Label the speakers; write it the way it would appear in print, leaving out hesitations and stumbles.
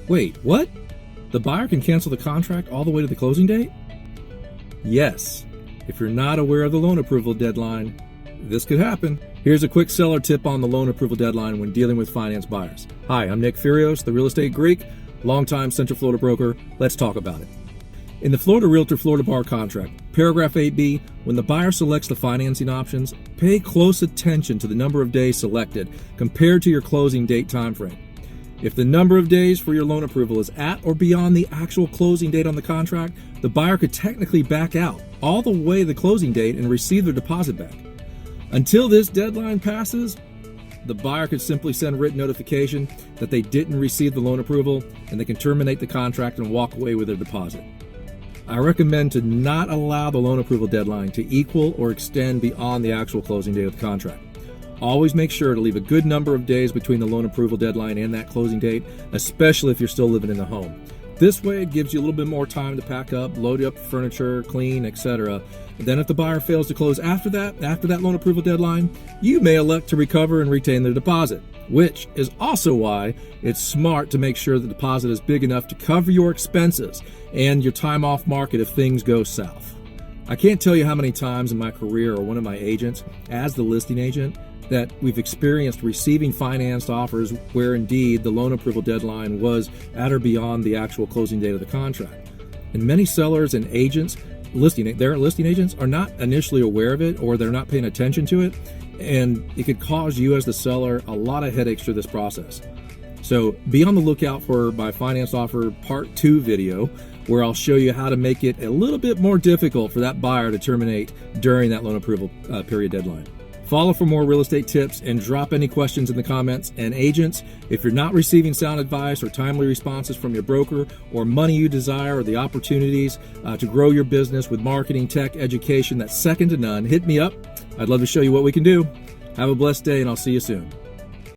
Speaker 1: Wait, what? The buyer can cancel the contract all the way to the closing date? Yes. If you're not aware of the loan approval deadline, this could happen. Here's a quick seller tip on the loan approval deadline when dealing with finance buyers. Hi, I'm Nick Furios, the Real Estate Greek, longtime Central Florida broker. Let's talk about it. In the Florida Realtor Florida Bar contract, paragraph 8B, when the buyer selects the financing options, pay close attention to the number of days selected compared to your closing date timeframe. If the number of days for your loan approval is at or beyond the actual closing date on the contract, the buyer could technically back out all the way to the closing date and receive their deposit back. Until this deadline passes, the buyer could simply send written notification that they didn't receive the loan approval, and they can terminate the contract and walk away with their deposit. I recommend to not allow the loan approval deadline to equal or extend beyond the actual closing date of the contract. Always make sure to leave a good number of days between the loan approval deadline and that closing date, especially if you're still living in the home. This way it gives you a little bit more time to pack up, load up furniture, clean, etc. Then if the buyer fails to close after that loan approval deadline, you may elect to recover and retain the deposit, which is also why it's smart to make sure the deposit is big enough to cover your expenses and your time off market if things go south. I can't tell you how many times in my career or one of my agents, as the listing agent, that we've experienced receiving financed offers where indeed the loan approval deadline was at or beyond the actual closing date of the contract. And many sellers and agents, their listing agents, are not initially aware of it, or they're not paying attention to it, and it could cause you as the seller a lot of headaches through this process. So be on the lookout for my finance offer part 2 video, where I'll show you how to make it a little bit more difficult for that buyer to terminate during that loan approval period deadline. Follow for more real estate tips and drop any questions in the comments. And agents, if you're not receiving sound advice or timely responses from your broker, or money you desire, or the opportunities to grow your business with marketing, tech, education that's second to none, hit me up. I'd love to show you what we can do. Have a blessed day, and I'll see you soon.